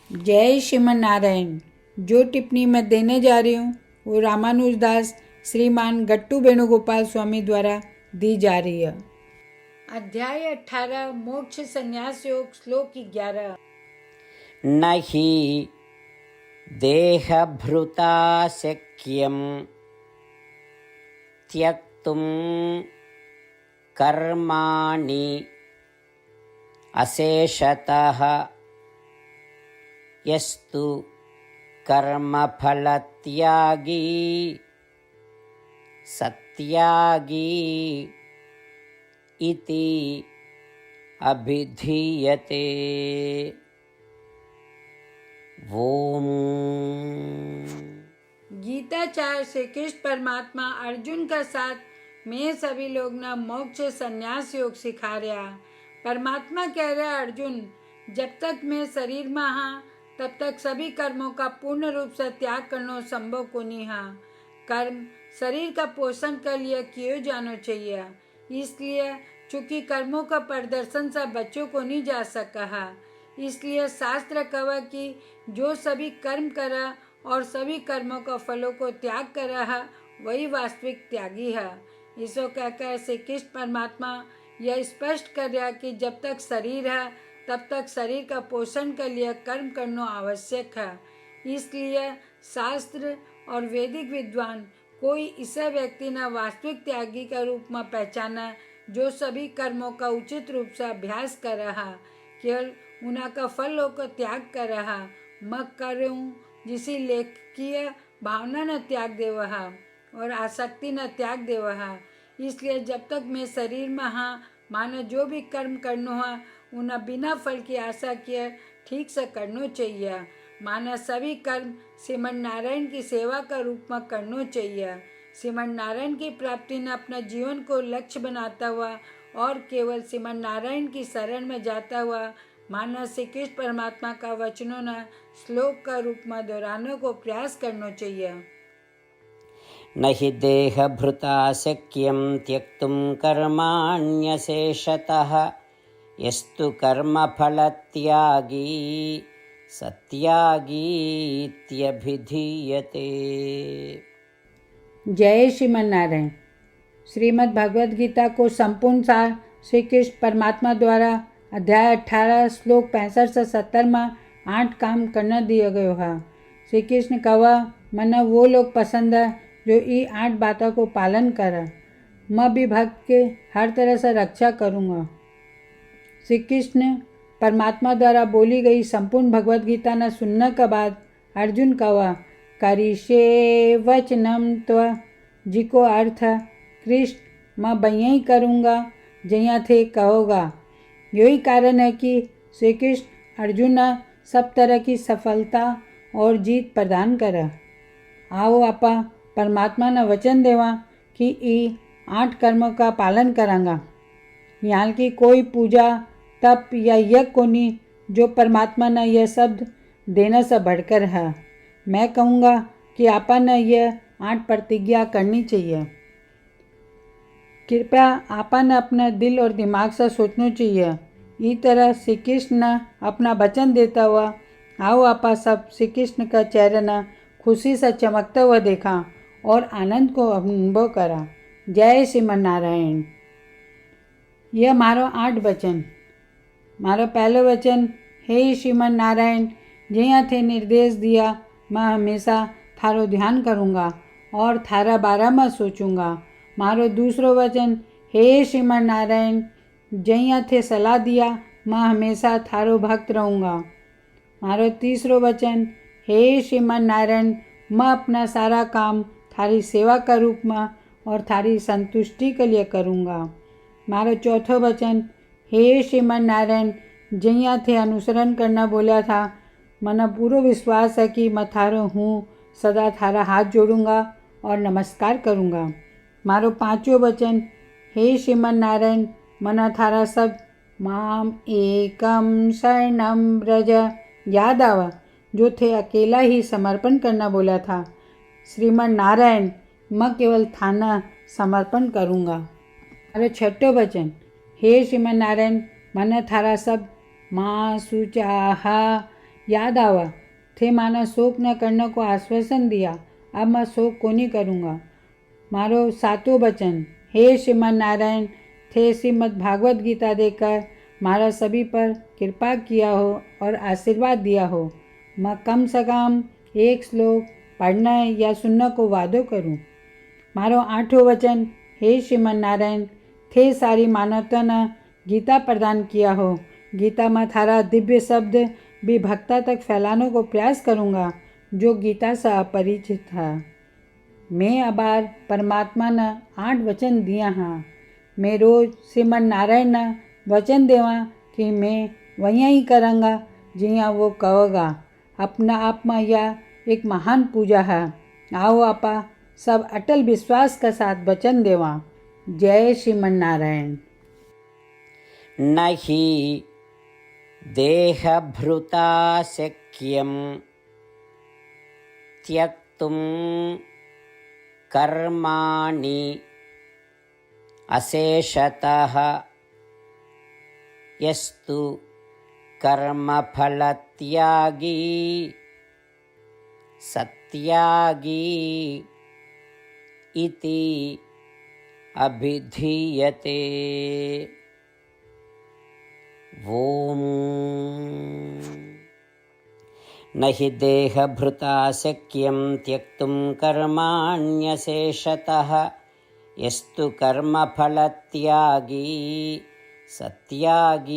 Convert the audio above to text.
जय श्रीमन नारायण। जो टिप्पणी मैं देने जा रही हूँ वो रामानुजदास श्रीमान गट्टू वेणुगोपाल स्वामी द्वारा दी जा रही है। अध्याय 18 मोक्ष संन्यास योग श्लोक 11। न हि देहभृता शक्यं त्यक्तुं कर्माणि अशेषतः यस्तु कर्मफलत्यागी सत्यागी इति अभिधीयते। ओम। गीताचार्य श्री कृष्ण परमात्मा अर्जुन का साथ में सभी लोग न मोक्ष संन्यास योग सिखा रहा। परमात्मा कह रहा अर्जुन, जब तक मैं शरीर में हाँ तब तक सभी कर्मों का पूर्ण रूप से त्याग करना संभव को नहीं। हाँ, कर्म शरीर का पोषण के लिए किए जाना चाहिए, इसलिए चूंकि कर्मों का प्रदर्शन से बच्चों को नहीं जा सका है, इसलिए शास्त्र कहा कि जो सभी कर्म करा और सभी कर्मों का फलों को त्याग करा है वही वास्तविक त्यागी है। इसको कहकर श्री कृष्ण परमात्मा यह स्पष्ट कर रहा कि जब तक शरीर है तब तक शरीर का पोषण के लिए कर्म करना आवश्यक है। इसलिए शास्त्र और वैदिक विद्वान कोई ऐसा व्यक्ति न वास्तविक त्यागी का रूप में पहचाना जो सभी कर्मों का उचित रूप से अभ्यास कर रहा, केवल उनका फलों को त्याग कर रहा, मग करूँ जिसी लेखकीय भावना न त्याग दे वहा और आसक्ति न त्याग दे वहा। इसलिए जब तक मैं शरीर में हाँ माने जो भी कर्म करना है उन्हें बिना फल की आशा किए ठीक से करना चाहिए। माना सभी कर्म श्रीमन नारायण की सेवा का रूप में करना चाहिए। श्रीमन नारायण की प्राप्ति ने अपना जीवन को लक्ष्य बनाता हुआ और केवल श्रीमन नारायण की शरण में जाता हुआ माना श्री कृष्ण परमात्मा का वचनों ने श्लोक का रूप में दोहराने को प्रयास करना चाहिए। न हि देहभृता शक्यं त्यक्तुं कर्माण्यशेषतः यस्तु कर्मफलत्यागी सत्यागीत्यभिधीयते। जय श्रीमन नारायण। श्रीमद् भगवद गीता को संपूर्ण सार श्री कृष्ण परमात्मा द्वारा अध्याय 18 श्लोक 65 से 70 में 8 काम करना दिया गया है। श्री कृष्ण कहा, मना वो लोग पसंद है जो ये 8 बातों को पालन करे। मैं भी भक्त के हर तरह से रक्षा करूँगा। श्री कृष्ण परमात्मा द्वारा बोली गई संपूर्ण भगवद गीता न सुनने के बाद अर्जुन कहा, करिष्ये वचनम त्व, जिको अर्थ कृष्ण मैं बयही करूँगा जहाँ थे कहोगा। यही कारण है कि श्री कृष्ण अर्जुन सब तरह की सफलता और जीत प्रदान करे। आओ आपा परमात्मा ने वचन देवा कि ये 8 कर्मों का पालन करांगा। यहाँ की कोई पूजा तप या यज्ञ को नहीं जो परमात्मा ने यह शब्द देने से बढ़कर है। मैं कहूँगा कि आपा ने यह 8 प्रतिज्ञा करनी चाहिए। कृपया आपा ने अपने दिल और दिमाग से सोचना चाहिए। इस तरह श्री कृष्ण ने अपना वचन देता हुआ आओ आपा सब श्री कृष्ण का चेहरा न खुशी से चमकता हुआ देखा और आनंद को अनुभव करा। जय श्रीमन नारायण। यह मारो 8 वचन। मारो पहलो वचन, हे श्रीमन नारायण, जहाँ थे निर्देश दिया मैं हमेशा थारो ध्यान करूँगा और थारा बारे में सोचूंगा। मारो दूसरो वचन, हे श्रीमन नारायण, जहाँ थे सलाह दिया मैं हमेशा थारो भक्त रहूँगा। मारो तीसरो वचन, हे श्रीमन नारायण, मैं अपना सारा काम थारी सेवा का रूप में और थारी संतुष्टि के लिए करूँगा। मारो चौथो वचन, हे श्रीमन नारायण, जहाँ थे अनुसरण करना बोला था मना पूरा विश्वास है कि मैं थारो हूँ, सदा थारा हाथ जोड़ूंगा और नमस्कार करूँगा। मारो पांचों वचन, हे श्रीमन नारायण, मना थारा सब माम एकम शरणम ब्रज याद आवा जो थे अकेला ही समर्पण करना बोला था। श्रीमन नारायण, मैं केवल थाना समर्पण करूँगा। मारो छठो वचन, हे श्रीमन नारायण, मन थारा सब माँ सुचाहा याद आवा थे माना शोक न करने को आश्वासन दिया। अब मैं शोक को नहीं करूँगा। मारो सातों वचन हे श्रीमन नारायण थे श्रीमद् भागवत गीता देकर मारा सभी पर कृपा किया हो और आशीर्वाद दिया हो। मैं कम से कम एक श्लोक पढ़ना या सुनने को वादो करूं। मारो आठों वचन हे श्रीमन नारायण थे सारी मानवता ने गीता प्रदान किया हो। गीता में थारा दिव्य शब्द भी भक्ता तक फैलाने को प्रयास करूँगा जो गीता से अपरिचित था। मैं अबार परमात्मा ने 8 वचन दिया हाँ। मैं रोज श्रीमन नारायण ने वचन देवा कि मैं वहीं ही करूँगा जिया वो कहोगा। अपना आप में यह एक महान पूजा है। आओ आपा सब अटल विश्वास के साथ वचन देवा। जय श्रीमन नारायण। न हि देहभृता शक्यं त्यक्तुं कर्माणि अशेषतः यस्तु कर्मफलत्यागी सत्यागी इति अभिधीयते। ॐ न हि देहभृता शक्यं त्यक्तुं कर्माण्यशेषतः यस्तु कर्मफलत्यागी सत्यागीत्यभिधीयते।